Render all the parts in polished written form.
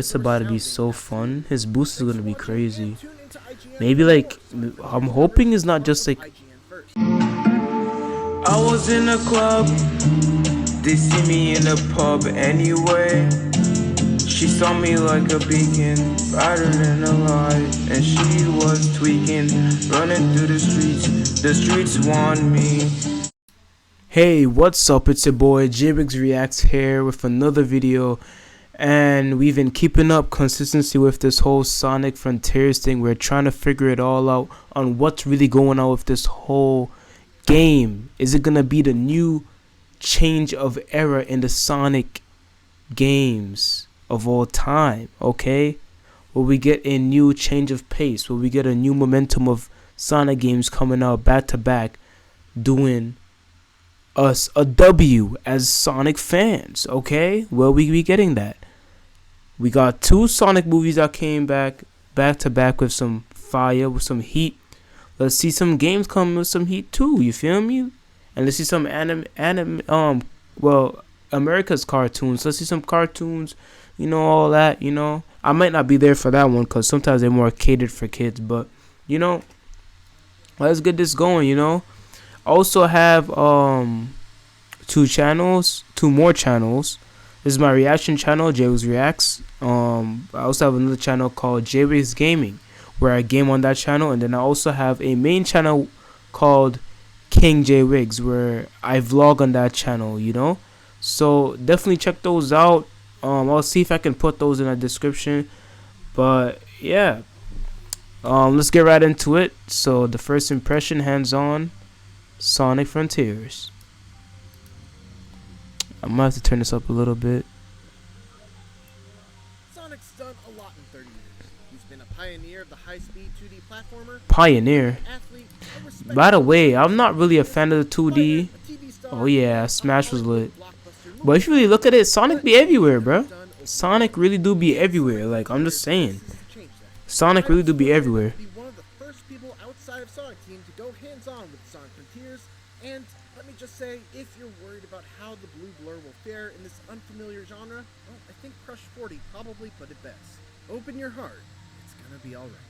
It's about to be so fun. His boost is gonna be crazy. Maybe like I'm hoping it's not just like I was in a club, they see me in a pub anyway. She saw me like a beacon, brighter than a light, and she was tweaking, running through the streets want me. hey, what's up? It's your boy JWIGGS-REACTS here with another video, and we've been keeping up consistency with this whole Sonic Frontiers thing. We're trying to figure it all out on what's really going on with this whole game. Is it gonna be the new change of era in the Sonic games of all time? Okay, will we get a new change of pace? Will we get a new momentum of Sonic games coming out back to back, doing us a W as Sonic fans? Okay, will we be getting that? We got two Sonic movies that came back to back with some fire, with some heat. Let's see some games come with some heat too, you feel me? And let's see some America's cartoons. Let's see some cartoons, all that, I might not be there for that one because sometimes they're more catered for kids, but let's get this going. I also have two more channels. This is my reaction channel, JWIGGS-REACTS. I also have another channel called JWIGGS Gaming, where I game on that channel, and then I also have a main channel called King JWIGGS, where I vlog on that channel, So definitely check those out. I'll see if I can put those in the description. But yeah, let's get right into it. So the first impression, hands-on, Sonic Frontiers. I'm gonna have to turn this up a little bit. Sonic's done a lot in 30 years. He's been a pioneer of the high-speed 2D platformer. Pioneer. Athlete, By the way, I'm not really a fan of the 2D. Oh yeah, Smash was lit. But if you really look at it, Sonic be everywhere, bro. Sonic really do be everywhere. Like, I'm just saying, Sonic really do be everywhere. Be one of the first people outside of Sonic Team to go hands-on with Sonic Frontiers, and let me just say, if you're worried about how the blue blur will fare in this unfamiliar genre, well, I think Crush 40 probably put it best. Open your heart. It's gonna be alright.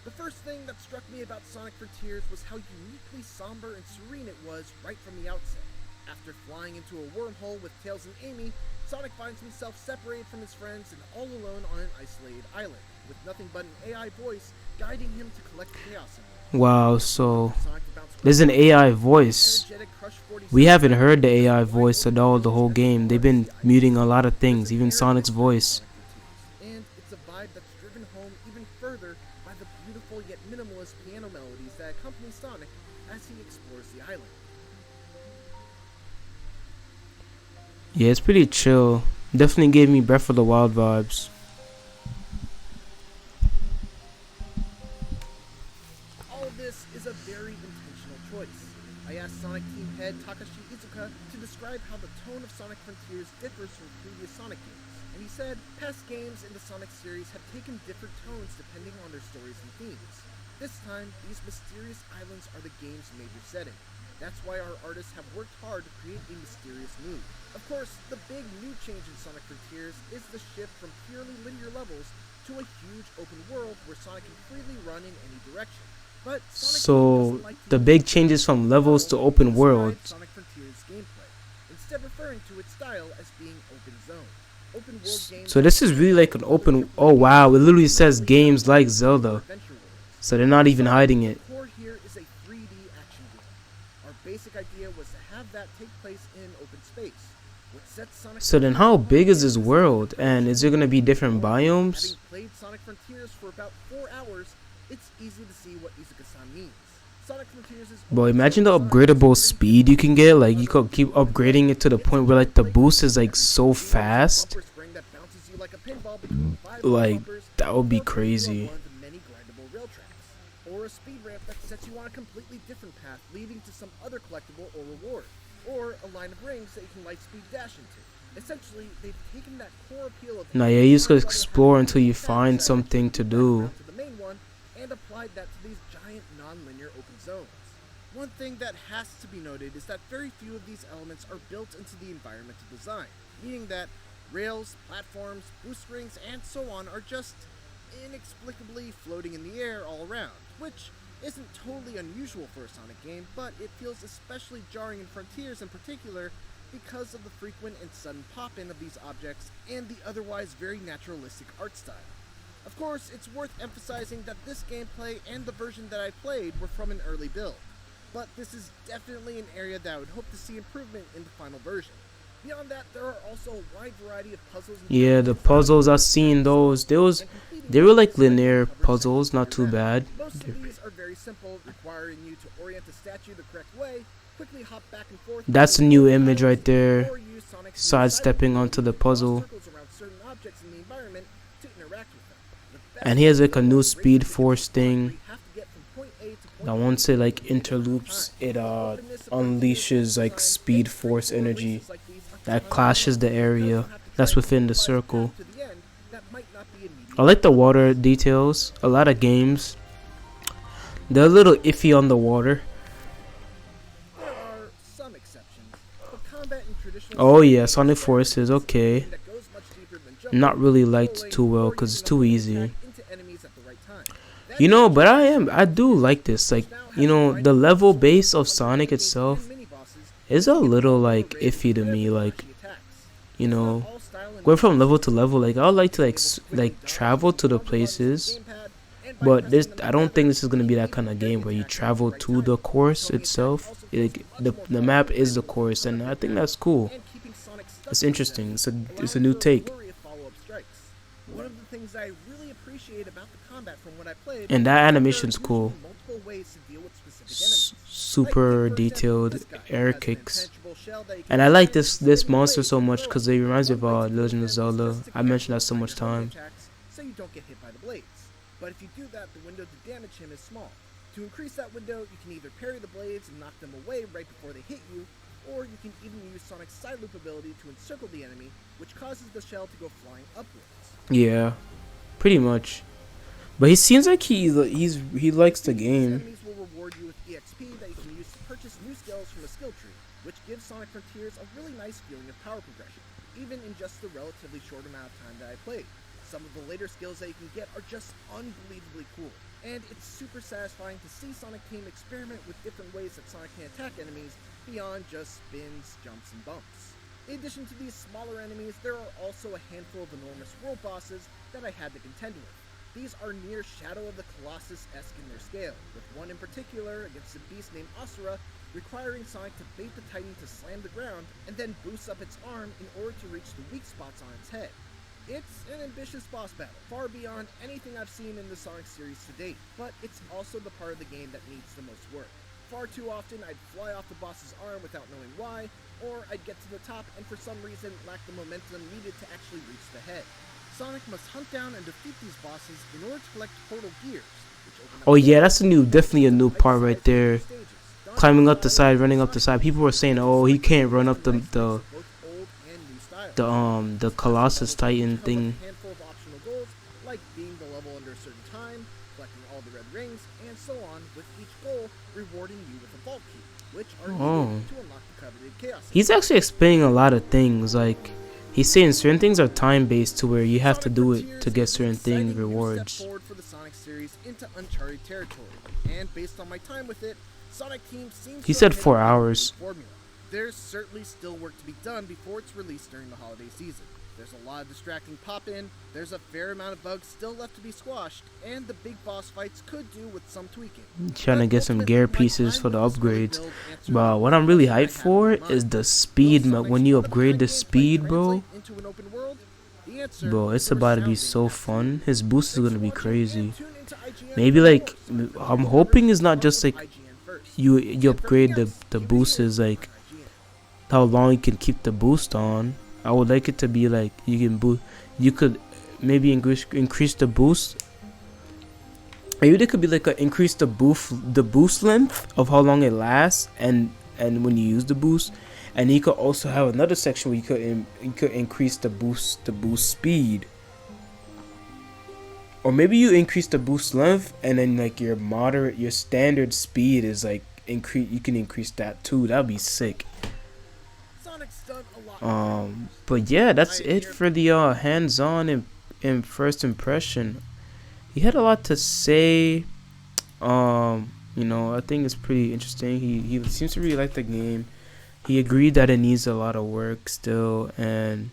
The first thing that struck me about Sonic Frontiers was how uniquely somber and serene it was right from the outset. After flying into a wormhole with Tails and Amy, Sonic finds himself separated from his friends and all alone on an isolated island, with nothing but an AI voice guiding him to collect the Chaos Emerald. Wow, so there's an AI voice. We haven't heard the AI voice at all the whole game. They've been muting a lot of things, even Sonic's voice. And it's a vibe that's driven home even further by the beautiful yet minimalist piano melodies that accompany Sonic as he explores the island. Yeah, it's pretty chill. Definitely gave me Breath of the Wild vibes. All of this is a very intentional choice. I asked Sonic Team head Takashi Iizuka to describe how the tone of Sonic Frontiers differs from previous Sonic games, and he said past games in the Sonic series have taken different tones depending on their stories and themes. This time, these mysterious islands are the game's major setting. That's why our artists have worked hard to create a mysterious mood. Of course, the big new change in Sonic Frontiers is the shift from purely linear levels to a huge open world where Sonic can freely run in any direction. But so the big changes from levels to open world. Sonic Frontiers gameplay, instead referring to its style as being open zone. Open world games. So this is really like an open. Oh wow! It literally says games like Zelda. So they're not even hiding it. The core here is a 3D action game. Our basic idea was to have that take place in open space. What sets Sonic So then how big is this world? And is there going to be different biomes? Having played Sonic Frontiers for about 4 hours, it's easy to see what Iizuka-san means. Sonic Frontiers is Bro, imagine the upgradable speed you can get. Like, you could keep upgrading it to the point where, like, the boost is, like, so fast. Like, that would be crazy. Or a speed ramp that sets you on a completely different path leading to some other collectible or reward, or a line of rings that you can lightspeed dash into. Essentially, they've taken that core appeal of Now, yeah, you just gotta explore until you find something to do. to the main one and applied that to these giant non-linear open zones. One thing that has to be noted is that very few of these elements are built into the environmental design, meaning that rails, platforms, boost rings, and so on are just inexplicably floating in the air all around, which isn't totally unusual for a Sonic game, but it feels especially jarring in Frontiers in particular because of the frequent and sudden pop-in of these objects and the otherwise very naturalistic art style. Of course, it's worth emphasizing that this gameplay and the version that I played were from an early build, but this is definitely an area that I would hope to see improvement in the final version. Beyond that, there are also a wide variety of puzzles. Yeah, the puzzles, I've seen those. They were like linear puzzles, not too bad. Most of these are very simple, requiring you to orient the statue the correct way, quickly hop back and forth. That's a new image right there. Sidestepping onto the puzzle. And he has like a new speed force thing. That once it like interloops, it unleashes like speed force energy that clashes the area that's within the circle. I like the water details. A lot of games, they're a little iffy on the water. Oh yeah, Sonic Forces, okay. Not really liked too well because it's too easy. You know, but I do like this. Like, you know, the level base of Sonic itself is a little like iffy to me. Like, you know, going from level to level, like I would like to like travel to the places, but this, I don't think this is gonna be that kind of game where you travel to the course itself. Like the map is the course, and I think that's cool. It's interesting. It's a new take. One of the things I really appreciate about the combat from what I played, and that animation's cool. Super detailed air kicks, and I like this monster so much because it reminds me of Legend of Zelda. I mentioned that so much time. So you don't get hit by the blades. But if you do that, the window to damage him is small. To increase that window, you can either parry the blades and knock them away right before they hit you, or you can even use Sonic's side loop ability to encircle the enemy, which causes the shell to go flying upwards. Yeah, pretty much. But he seems like he likes the game. Enemies will reward you with EXP that you can use to purchase new skills from a skill tree, which gives Sonic Frontiers a really nice feeling of power progression, even in just the relatively short amount of time that I played. Some of the later skills that you can get are just unbelievably cool, and it's super satisfying to see Sonic Team experiment with different ways that Sonic can attack enemies beyond just spins, jumps, and bumps. In addition to these smaller enemies, there are also a handful of enormous world bosses that I had to contend with. These are near Shadow of the Colossus-esque in their scale, with one in particular against a beast named Asura, requiring Sonic to bait the Titan to slam the ground and then boost up its arm in order to reach the weak spots on its head. It's an ambitious boss battle, far beyond anything I've seen in the Sonic series to date, but it's also the part of the game that needs the most work. Far too often I'd fly off the boss's arm without knowing why, or I'd get to the top and for some reason lack the momentum needed to actually reach the head. Sonic must hunt down and defeat these bosses in order to collect portal gears. Oh yeah, that's definitely a new part right there. Climbing up the side, running up the side. People were saying, oh, he can't run up the Colossus Titan thing. Like being the level under a certain time, collecting all the red rings, and so on, with each goal rewarding you with a vault key, which are needed to unlock the coveted chaos. He's actually explaining a lot of things. Like, he's saying certain things are time-based to where you have to do it to get certain things rewards. Step forward for the Sonic series into uncharted territory, and based on my time with it, Sonic Team seems. He said 4 hours. There's certainly still work to be done before it's released during the holiday season. There's a lot of distracting pop-in, there's a fair amount of bugs still left to be squashed, and the big boss fights could do with some tweaking. Trying to get some gear pieces for the upgrades. But what I'm really hyped for is the speed. When you upgrade the speed, bro, it's about to be so fun. His boost is going to be crazy. Maybe like, I'm hoping it's not just like you upgrade the boost is like how long you can keep the boost on. I would like it to be like you could maybe increase the boost. Maybe there could be like increase the boost length of how long it lasts, and when you use the boost, and you could also have another section where you could increase the boost speed. Or maybe you increase the boost length, and then like your standard speed is like increase that too. That'd be sick. Sonic's done a lot for gamers. But yeah, that's it Pioneer for the hands-on and first impression. He had a lot to say. I think it's pretty interesting. He seems to really like the game. He agreed that it needs a lot of work still, and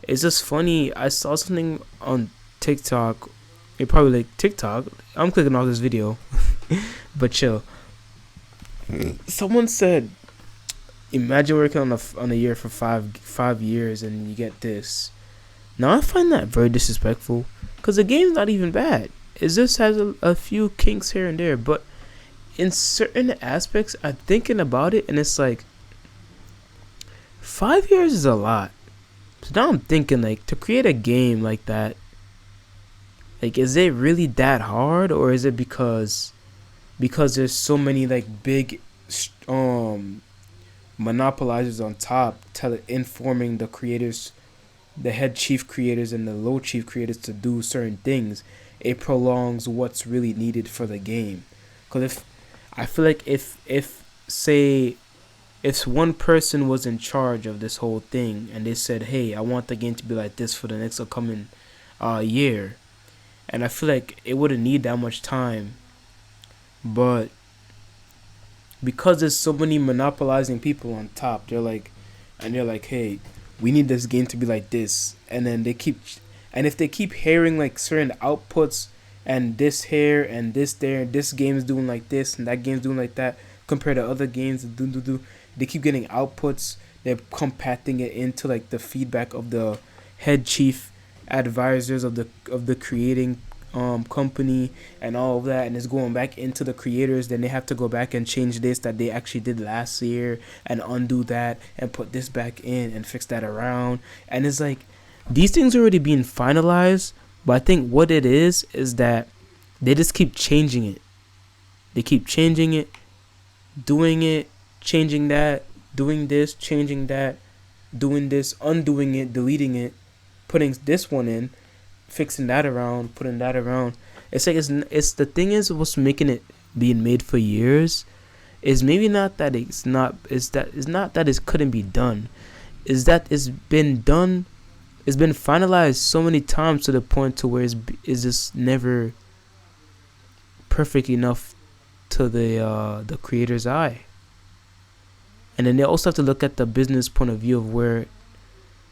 it's just funny. I saw something on TikTok. It probably like TikTok. I'm clicking off this video, but chill. Someone said, "Imagine working on a year for five years and you get this." Now I find that very disrespectful, cause the game's not even bad. It just has a few kinks here and there, but in certain aspects, I'm thinking about it, and it's like 5 years is a lot. So now I'm thinking, like, to create a game like that, like, is it really that hard, or is it because there's so many like big monopolizers on top, informing the creators, the head chief creators and the low chief creators to do certain things, it prolongs what's really needed for the game. Because if I feel like if say if one person was in charge of this whole thing and they said, hey, I want the game to be like this for the next upcoming year, and I feel like it wouldn't need that much time, but because there's so many monopolizing people on top, they're like, hey, we need this game to be like this, and then if they keep hearing like certain outputs, and this here and this there, this game's doing like this and that game's doing like that compared to other games, they keep getting outputs, they're compacting it into like the feedback of the head chief advisors of the creating company and all of that, and it's going back into the creators. Then they have to go back and change this that they actually did last year and undo that and put this back in and fix that around, and it's like these things are already being finalized, but I think what it is that they just keep changing it. They keep changing it, doing it, changing that, doing this, changing that, doing this, undoing it, deleting it, putting this one in, fixing that around, putting that around. It's like it's the thing is what's making it being made for years is maybe not that it's not that it couldn't be done. Is that it's been done. It's been finalized so many times to the point to where it's just never perfect enough to the creator's eye. And then they also have to look at the business point of view of where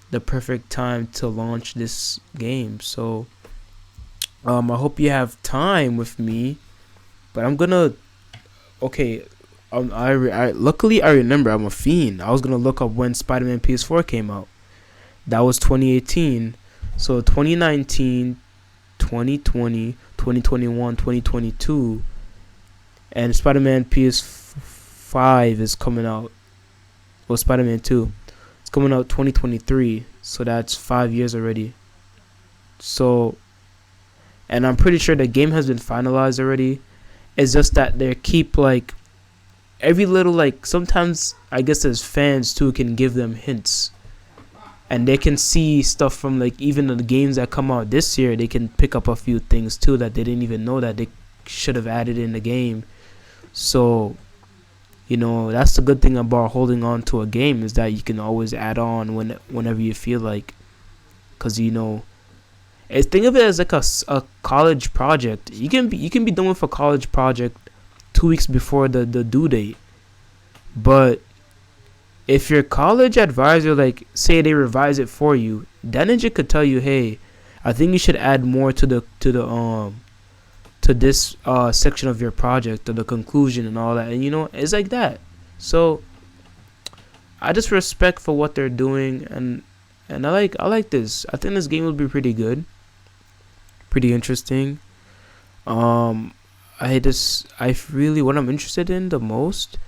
the perfect time to launch this game. So I hope you have time with me, but I'm gonna luckily I remember I'm a fiend. I was gonna look up when Spider-Man PS4 came out. That was 2018. So 2019, 2020, 2021, 2022, and Spider-Man PS5 is coming out. Well, Spider-Man 2, it's coming out 2023. So that's 5 years already. So, and I'm pretty sure the game has been finalized already. It's just that they keep like every little like sometimes I guess as fans too can give them hints. And they can see stuff from like even the games that come out this year. They can pick up a few things too that they didn't even know that they should have added in the game. So, that's the good thing about holding on to a game is that you can always add on whenever you feel like. Because think of it as like a college project. You can be done with a college project 2 weeks before the due date, but if your college advisor, like, say they revise it for you, that ninja could tell you, hey, I think you should add more to this section of your project, to the conclusion and all that, and it's like that. So I just respect for what they're doing, and I like this. I think this game will be pretty good, pretty interesting. What I'm interested in the most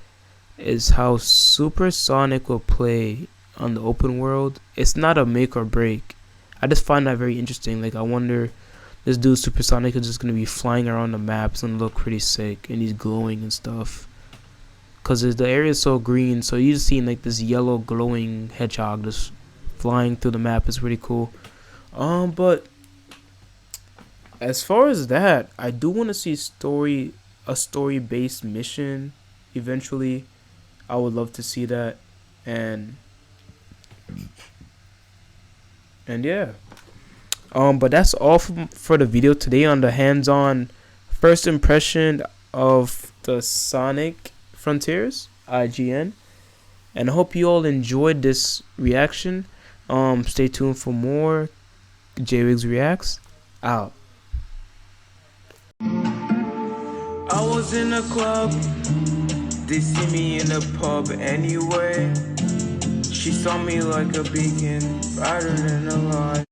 is how Super Sonic will play on the open world. It's not a make or break. I just find that very interesting. Like, I wonder, this dude Super Sonic is just gonna be flying around the map. It's gonna look pretty sick, and he's glowing and stuff. Cause the area is so green, so you just seeing like this yellow glowing hedgehog just flying through the map is pretty cool. But as far as that, I do want to see a story-based mission eventually. I would love to see that. And yeah. But that's all for the video today on the hands-on first impression of the Sonic Frontiers IGN. And I hope you all enjoyed this reaction. Stay tuned for more. JWIGGS Reacts out. I was in a club, they see me in a pub anyway. She saw me like a beacon, brighter than a light.